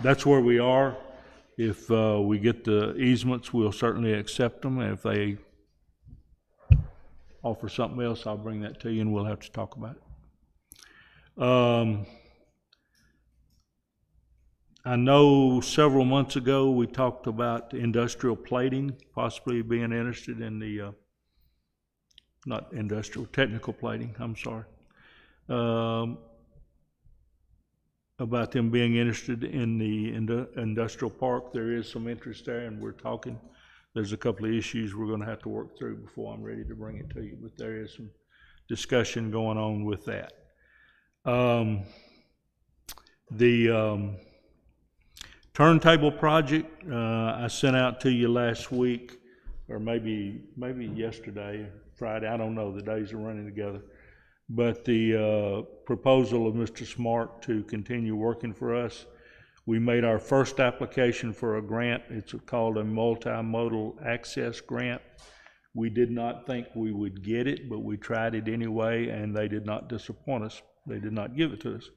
that's where we are. If we get the easements, we'll certainly accept them. And if they offer something else, I'll bring that to you and we'll have to talk about it. I know several months ago we talked about industrial plating, possibly being interested in the, not industrial, technical plating, I'm sorry. About them being interested in the industrial park. There is some interest there and we're talking. There's a couple of issues we're going to have to work through before I'm ready to bring it to you, but there is some discussion going on with that. The Turntable Project, I sent out to you last week, or maybe yesterday, Friday, I don't know, the days are running together. But the proposal of Mr. Smart to continue working for us, we made our first application for a grant. It's called a multimodal access grant. We did not think we would get it, but we tried it anyway, and they did not disappoint us. They did not give it to us.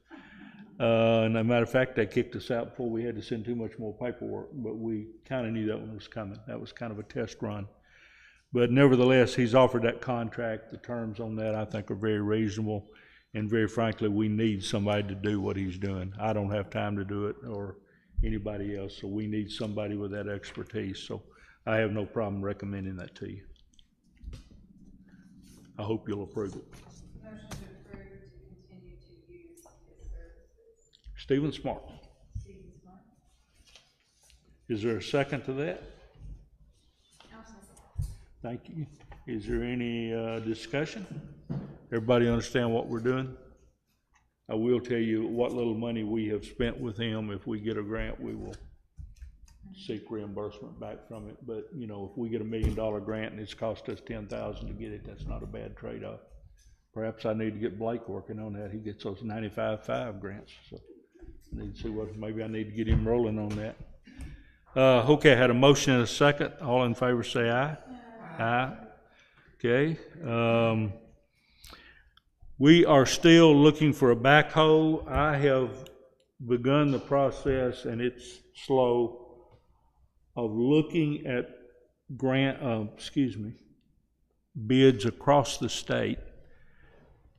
And as a matter of fact, they kicked us out before we had to send too much more paperwork, but we kind of knew that one was coming. That was kind of a test run. But nevertheless, he's offered that contract. The terms on that, I think, are very reasonable. And very frankly, we need somebody to do what he's doing. I don't have time to do it, or anybody else, so we need somebody with that expertise. So I have no problem recommending that to you. I hope you'll approve it. Motion to approve to continue to use his services. Stephen Smart. Stephen Smart. Is there a second to that? Thank you. Is there any discussion? Everybody understand what we're doing? I will tell you what little money we have spent with him. If we get a grant, we will seek reimbursement back from it. But, you know, if we get $1 million grant and it's cost us $10,000 to get it, that's not a bad trade-off. Perhaps I need to get Blake working on that. He gets those 95.5 grants. So I need to see maybe I need to get him rolling on that. Okay, I had a motion and a second. All in favor say aye. Aye. Okay. We are still looking for a backhoe. I have begun the process, and it's slow, of looking at bids across the state.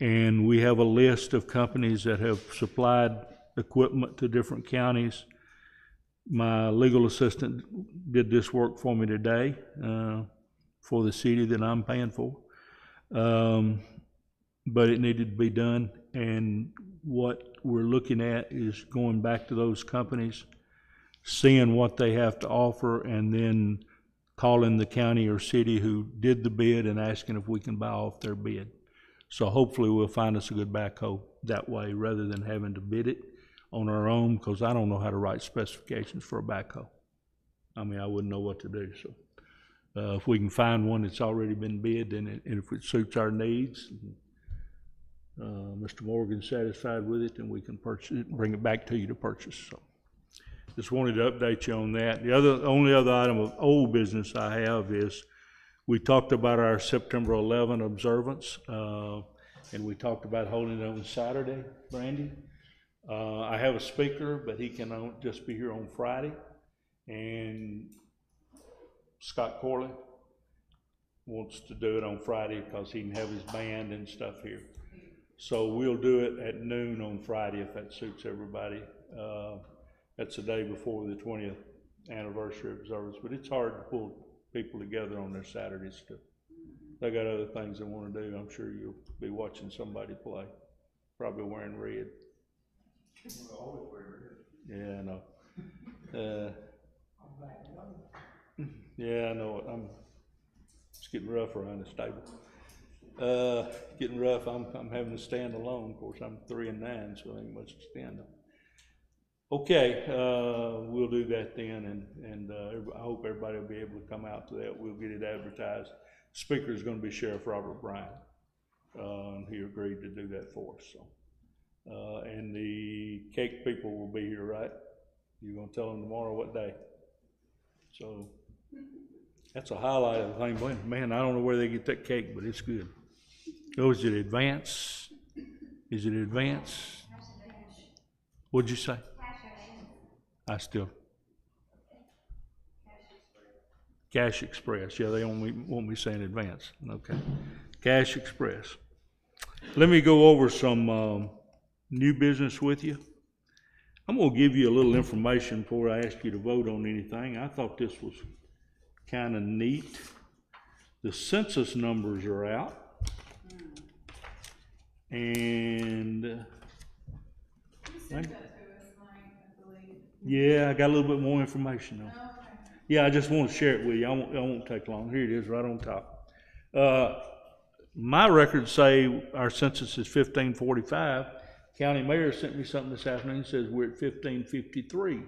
And we have a list of companies that have supplied equipment to different counties. My legal assistant did this work for me today for the city that I'm paying for. But it needed to be done, and what we're looking at is going back to those companies, seeing what they have to offer, and then calling the county or city who did the bid and asking if we can buy off their bid. So hopefully we'll find us a good backhoe that way, rather than having to bid it on our own, because I don't know how to write specifications for a backhoe. I mean, I wouldn't know what to do. So if we can find one that's already been bid, and if it suits our needs, Mr. Morgan's satisfied with it, then we can purchase it and bring it back to you to purchase. So just wanted to update you on that. The only other item of old business I have is we talked about our September 11 observance, and we talked about holding it on Saturday, Brandy. I have a speaker, but he can just be here on Friday. And Scott Corley wants to do it on Friday because he can have his band and stuff here. So we'll do it at noon on Friday if that suits everybody. That's the day before the 20th anniversary observance, but it's hard to pull people together on their Saturdays too. They got other things they want to do. I'm sure you'll be watching somebody play, probably wearing red. Yeah, I know. Yeah, I know. It's getting rough around the stable. Getting rough. I'm having to stand alone. Of course, I'm 3 and 9, so ain't much to stand on. Okay, we'll do that then, and I hope everybody will be able to come out to that. We'll get it advertised. Speaker is going to be Sheriff Robert Bryan, and he agreed to do that for us. So, and the cake people will be here, right? You're going to tell them tomorrow what day? So that's a highlight of the thing. Man, I don't know where they get that cake, but it's good. Oh, is it Advance? Is it Advance? What'd you say? Cash Express. Yeah, they won't be saying Advance. Okay. Cash Express. Let me go over some new business with you. I'm going to give you a little information before I ask you to vote on anything. I thought this was kind of neat. The census numbers are out. And yeah, I got a little bit more information though. Yeah, I just want to share it with you. I won't take long. Here it is, right on top. My records say our census is 1545. County mayor sent me something this afternoon that says we're at 1553.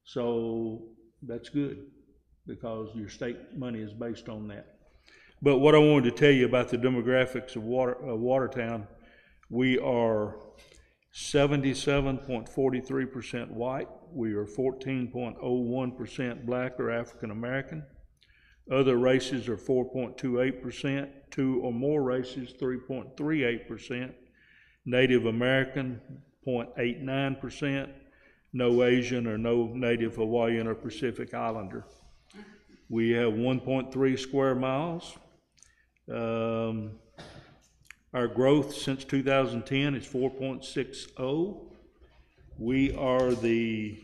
So that's good because your state money is based on that. But what I wanted to tell you about the demographics of Watertown, we are 77.43% white. We are 14.01% black or African American. Other races are 4.28%. 2 or more races, 3.38%. Native American, 0.89%. No Asian or no Native Hawaiian or Pacific Islander. We have 1.3 square miles. Our growth since 2010 is 4.60. We are the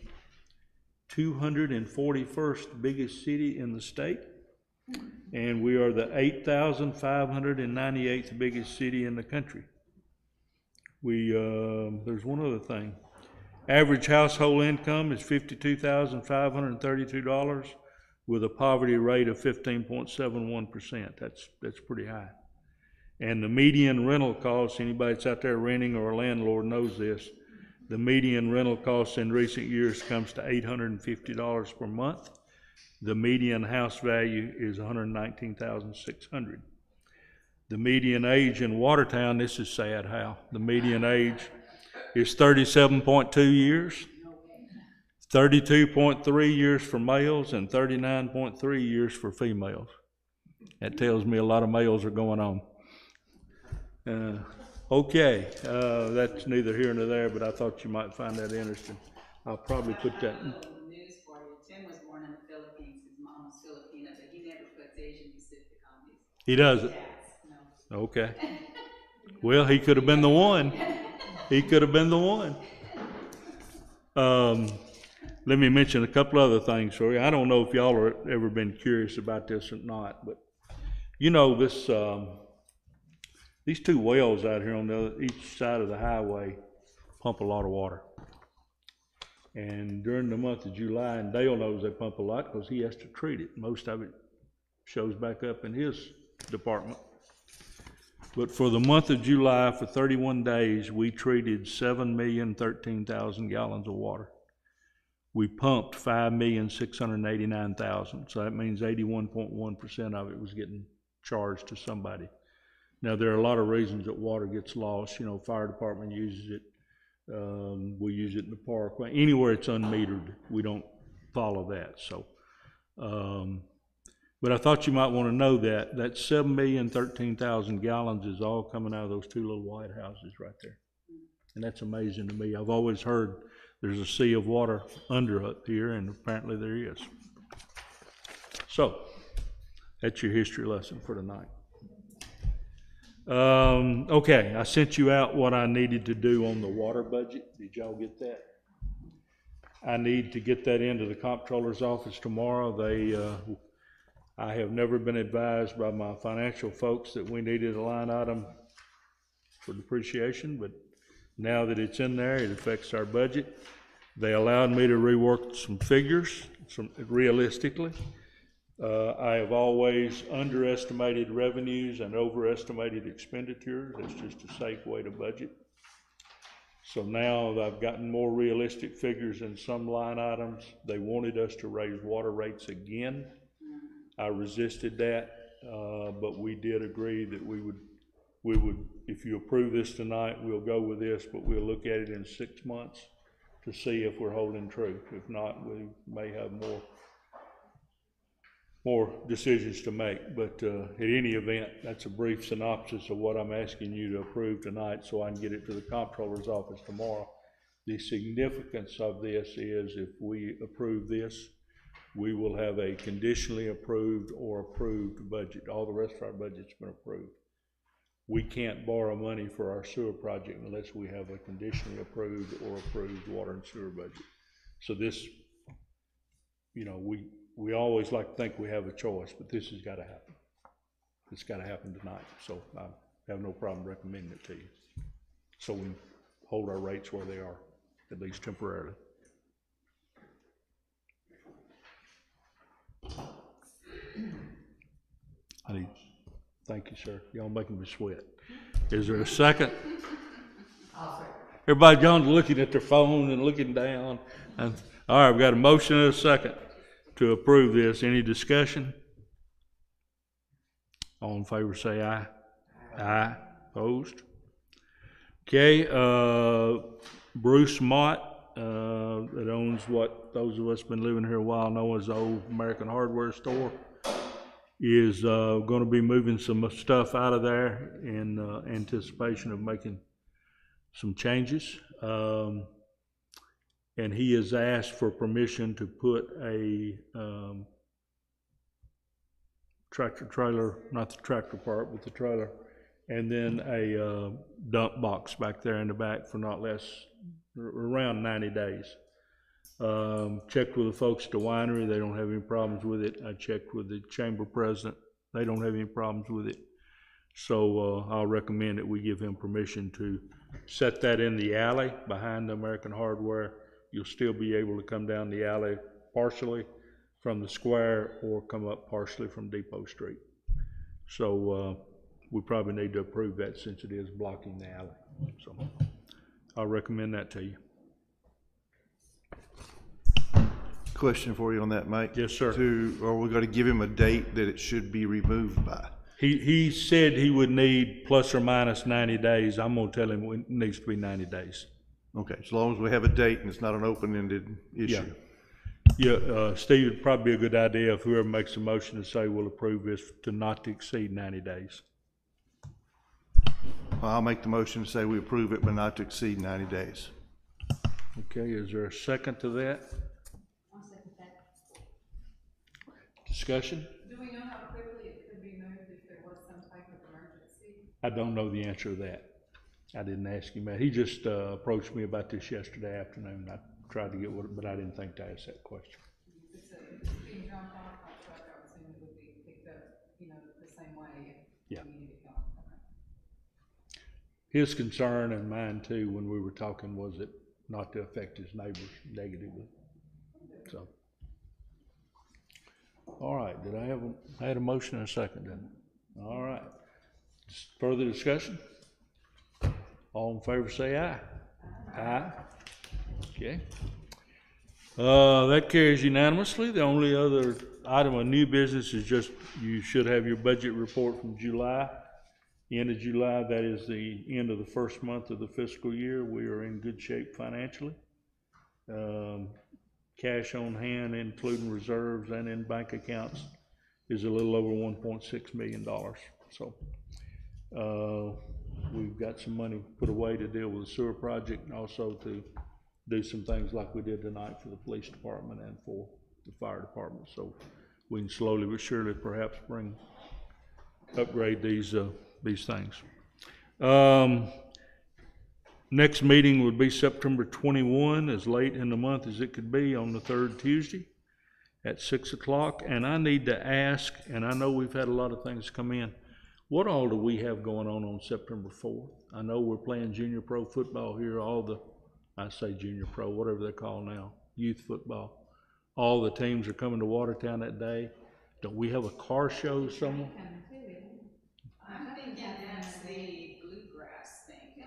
241st biggest city in the state, and we are the 8,598th biggest city in the country. There's one other thing. Average household income is $52,532 with a poverty rate of 15.71%. That's pretty high. And the median rental cost, anybody that's out there renting or a landlord knows this, the median rental cost in recent years comes to $850 per month. The median house value is $119,600. The median age in Watertown, this is sad how, the median age is 37.2 years. 32.3 years for males and 39.3 years for females. That tells me a lot of males are going on. Okay, that's neither here nor there, but I thought you might find that interesting. I'll probably put that. I have a little news for you. Tim was born in the Philippines. His mom was Filipina, but he never puts Asian Pacific on his. He doesn't? No. Okay. Well, he could have been the one. He could have been the one. Let me mention a couple other things for you. I don't know if y'all have ever been curious about this or not, but you know this. These two wells out here on each side of the highway pump a lot of water. And during the month of July, and Dale knows they pump a lot because he has to treat it. Most of it shows back up in his department. But for the month of July, for 31 days, we treated 7,013,000 gallons of water. We pumped 5,689,000. So that means 81.1% of it was getting charged to somebody. Now, there are a lot of reasons that water gets lost. You know, fire department uses it. We use it in the park. Anywhere it's unmetered, we don't follow that. So, but I thought you might want to know that 7,013,000 gallons is all coming out of those two little white houses right there. And that's amazing to me. I've always heard there's a sea of water under up here, and apparently there is. So, that's your history lesson for tonight. Okay, I sent you out what I needed to do on the water budget. Did y'all get that? I need to get that into the comptroller's office tomorrow. I have never been advised by my financial folks that we needed a line item for depreciation, but now that it's in there, it affects our budget. They allowed me to rework some figures, realistically. I have always underestimated revenues and overestimated expenditures. That's just a safe way to budget. So now that I've gotten more realistic figures in some line items. They wanted us to raise water rates again. I resisted that, but we did agree that we would, if you approve this tonight, we'll go with this, but we'll look at it in 6 months to see if we're holding true. If not, we may have more decisions to make, but at any event, that's a brief synopsis of what I'm asking you to approve tonight so I can get it to the comptroller's office tomorrow. The significance of this is if we approve this, we will have a conditionally approved or approved budget. All the rest of our budget's been approved. We can't borrow money for our sewer project unless we have a conditionally approved or approved water and sewer budget. So this, you know, we always like to think we have a choice, but this has got to happen. It's got to happen tonight. So I have no problem recommending it to you. So we hold our rates where they are, at least temporarily. Thank you, sir. Y'all making me sweat. Is there a second? I'll second. Everybody, John's looking at their phone and looking down. And, all right, we've got a motion and a second to approve this. Any discussion? All in favor say aye. Aye. Opposed? Okay, Bruce Mott, that owns what those of us been living here a while know as the old American Hardware Store, is going to be moving some stuff out of there in anticipation of making some changes. And he has asked for permission to put a tractor trailer, not the tractor part, but the trailer, and then a dump box back there in the back for not less, around 90 days. Checked with the folks at the winery, they don't have any problems with it. I checked with the chamber president, they don't have any problems with it. So I'll recommend that we give him permission to set that in the alley behind the American Hardware. You'll still be able to come down the alley partially from the square or come up partially from Depot Street. So we probably need to approve that since it is blocking the alley. So I'll recommend that to you. Question for you on that, Mike. Yes, sir. Are we going to give him a date that it should be removed by? He said he would need plus or minus 90 days. I'm going to tell him it needs to be 90 days. Okay, as long as we have a date and it's not an open-ended issue. Yeah, Steve, it'd probably be a good idea if whoever makes a motion to say we'll approve this to not to exceed 90 days. Well, I'll make the motion to say we approve it, but not to exceed 90 days. Okay, is there a second to that? I'll second that. Discussion? Do we know how quickly it could be moved if there was some type of emergency? I don't know the answer to that. I didn't ask him that. He just approached me about this yesterday afternoon. I tried to get with it, but I didn't think to ask that question. If it's being dropped off, I would assume it would be picked up, the same way if Yeah. you needed it gone. Okay. His concern and mine too, when we were talking, was it not to affect his neighbors negatively. So, all right. Did I had a motion and a second, didn't I? All right. Further discussion? All in favor say aye. Aye. Okay. That carries unanimously. The only other item of new business is just you should have your budget report from July. End of July, that is the end of the first month of the fiscal year. We are in good shape financially. Cash on hand, including reserves and in bank accounts, is a little over $1.6 million. So we've got some money put away to deal with the sewer project and also to do some things like we did tonight for the police department and for the fire department. So we can slowly but surely perhaps upgrade these things. Next meeting would be September 21, as late in the month as it could be, on the third Tuesday at 6 o'clock. And I need to ask, and I know we've had a lot of things come in, what all do we have going on September 4th? I know we're playing junior pro football here, I say junior pro, whatever they're called now, youth football. All the teams are coming to Watertown that day. Don't we have a car show somewhere? I'm thinking that's the bluegrass thing.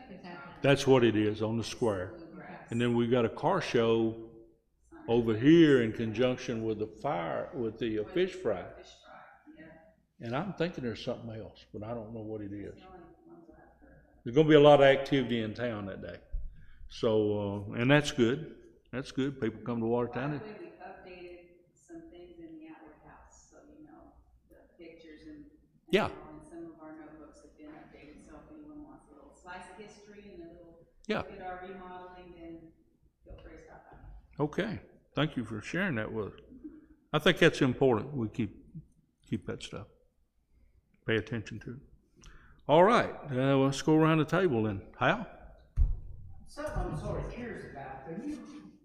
That's what it is, on the square. And then we've got a car show over here in conjunction with the fish fry. And I'm thinking there's something else, but I don't know what it is. There's gonna be a lot of activity in town that day. So, and that's good. That's good. People come to Watertown. By the way, we updated some things in the Atwood house, so the pictures and Yeah. some of our notebooks have been updated, so if anyone wants a little slice of history and a little Yeah. look at our remodeling, then feel free to stop by. Okay. Thank you for sharing that with us. I think that's important. We keep that stuff. Pay attention to it. All right. Let's go around the table then. Hal? Something I'm sort of curious about, the new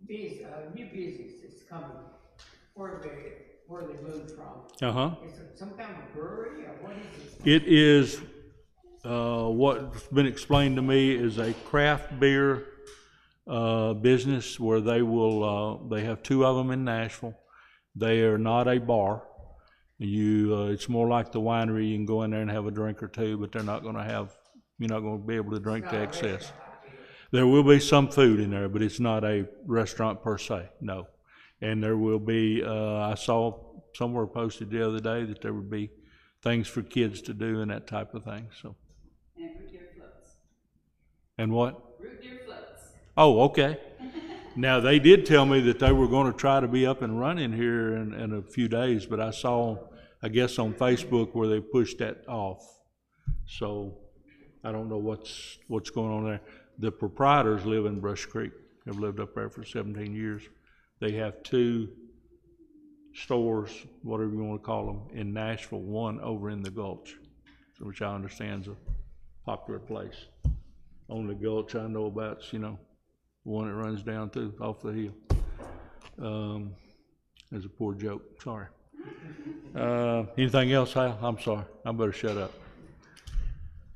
business that's coming, where they moved from. Uh-huh. Is it some kind of brewery, or what is it? It is, what's been explained to me is a craft beer business where they have two of them in Nashville. They are not a bar. It's more like the winery. You can go in there and have a drink or two, but you're not going to be able to drink to excess. There will be some food in there, but it's not a restaurant per se, no. And there will be, I saw somewhere posted the other day that there would be things for kids to do and that type of thing, so. And root beer floats. And what? Root beer floats. Oh, okay. Now, they did tell me that they were going to try to be up and running here in a few days, but I saw, I guess, on Facebook where they pushed that off. So I don't know what's going on there. The proprietors live in Brush Creek. Have lived up there for 17 years. They have two stores, whatever you want to call them, in Nashville, one over in the Gulch, which I understand is a popular place. On the Gulch I know about, the one that runs down through off the hill. There's a poor joke, sorry. Anything else, Hal? I'm sorry, I better shut up.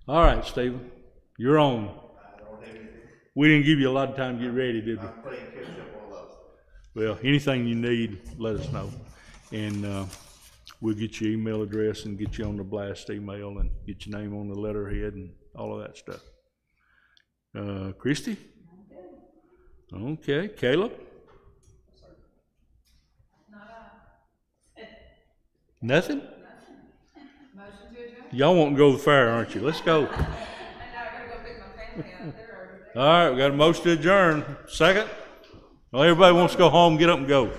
All right, Stephen, you're on. We didn't give you a lot of time to get ready, did we? I'm playing catch up all those. Well, anything you need, let us know. And we'll get your email address and get you on the blast email and get your name on the letterhead and all of that stuff. Christy? Okay. Caleb? Nothing? Motion to adjourn? Y'all want to go to the fair, aren't you? Let's go. And now I gotta go pick my family All right, we got a motion to adjourn. Second? Well, everybody wants to go home, get up and go.